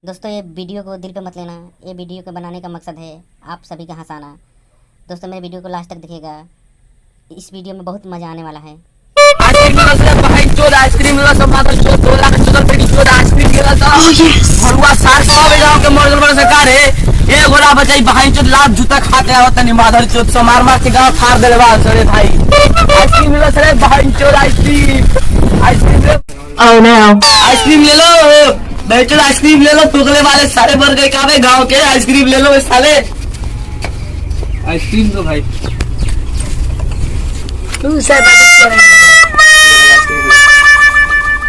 दोस्तों ये वीडियो को दिल पे मत लेना। ये वीडियो को बनाने का मकसद है आप सभी का हंसाना। दोस्तों मेरे वीडियो को लास्ट तक देखिएगा, इस वीडियो में बहुत मज़ा आने वाला है। आइसक्रीम सरकार है ए गोरा बचाई बहाई चोद लाभ जूता खाते आवत नहीं माधर चोद सो मार मार के गांव फाड़ देले बा सरे भाई। आइसक्रीम ले लो सरे बहाई चोद आइसक्रीम आइसक्रीम ले लो बेचो आइसक्रीम ले लो टोकले वाले सारे भर गए कावे गांव के आइसक्रीम ले लो साले आइसक्रीम दो भाई तू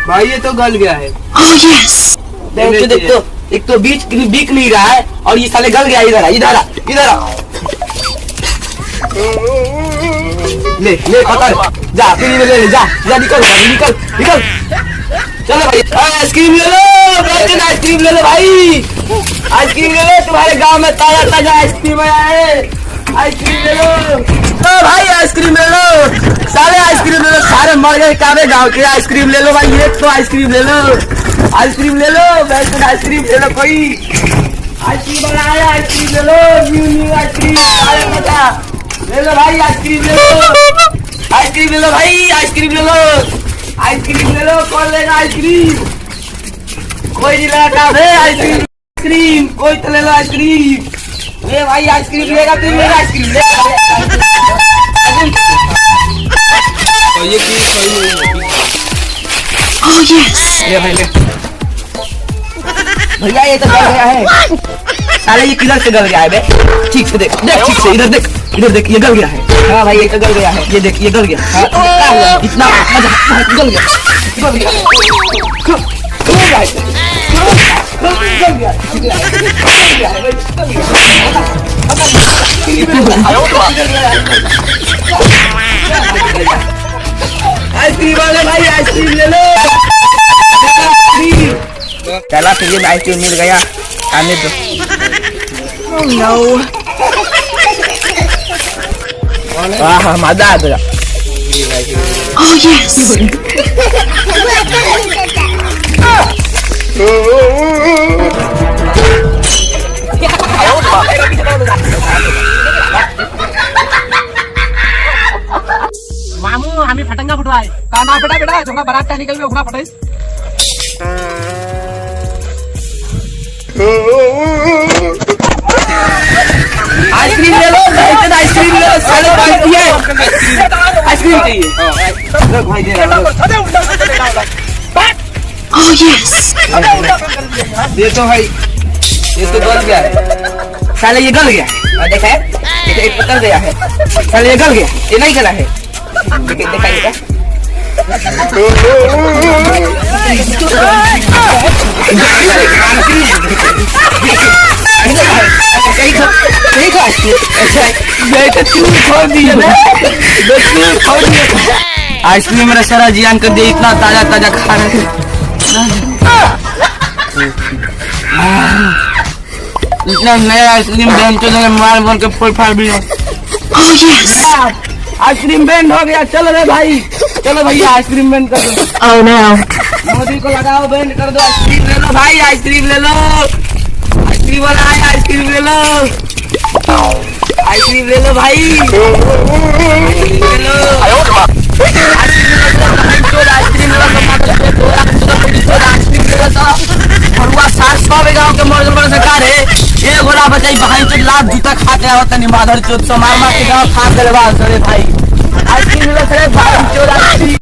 भाई ये तो गल गया है। देख तो एक तो बीच बिक नहीं रहा है और ये साले गल गया। इधर इधर ले ले पकड़ जा फिर ले जा निकल चलो भाई आइसक्रीम ले लो आइसक्रीम ले लो भाई आइसक्रीम ले लो तुम्हारे गांव में ताजा ताजा आइसक्रीम आया है। आइसक्रीम ले लो भाई आइसक्रीम ले लो सारे आइसक्रीम ले लो सारे मर गए कावे गांव के। आइसक्रीम ले लो भाई एक तो आइसक्रीम ले लो आइसक्रीम ले लो आइसक्रीम ले लो कोई आइसक्रीम वाला आया आइसक्रीम ले लो न्यू आइसक्रीम आया मजा ले लो भाई आइसक्रीम ले लो भाई आइसक्रीम ले लो कौन लेगा आइसक्रीम कोई नहीं लेगा आइसक्रीम कोई तो ले लो आइसक्रीम ले भाई आइसक्रीम लेगा तुम लेगा आइसक्रीम ले ये ले भाई ले भैया ये तो गल गया है साले ये किधर से गल गया है बे ठीक से देख ठीक से इधर देख ये गल गया है। हाँ भाई ये तो गल गया है ये देख ये गल गया हाँ, इतना गल गया आइसक्रीम वाले भाई आइसक्रीम ले लो चला फिर ये आइसक्रीम मिल गया आने दो। हाँ मजा आ गया। मामू आम्ही फटंगा फुटवाय का ना बेटा जोगा बारात का निकल में उखड़ा फटाइस आइसक्रीम ले लो आइसक्रीम ले लो साले भाई आइसक्रीम चाहिए भाई दे रहा ये तो भाई ये तो गल गया है साले ये गल गया देखा है एक पकड़ गया है साले ये गल गया ये नहीं गला है देखा ये आइसक्रीम मेरा सारा जियान कर दिया इतना ताजा ताजा खा रहे इतना नया आइसक्रीम बैंड तो मार बन के फूल फाड़ भी आइसक्रीम बैंड हो गया। चलो रे भाई चलो भैया आइसक्रीम बैंड कर दो मोदी को लगाओ बैंड कर दो आइसक्रीम ले लो भाई आइसक्रीम ले लो आइसक्रीम वाला आया आइसक्रीम ले लो भाई गाँव के मर्द सरकार है ये गोरा बचाई बहाई चोद लाभ जूता खाते आवत नहीं माधर चोद सो मार मार के गाँव फाड़ देले बा सरे भाई आइसक्रीम ले लो सरे भाई चोद आइसक्रीम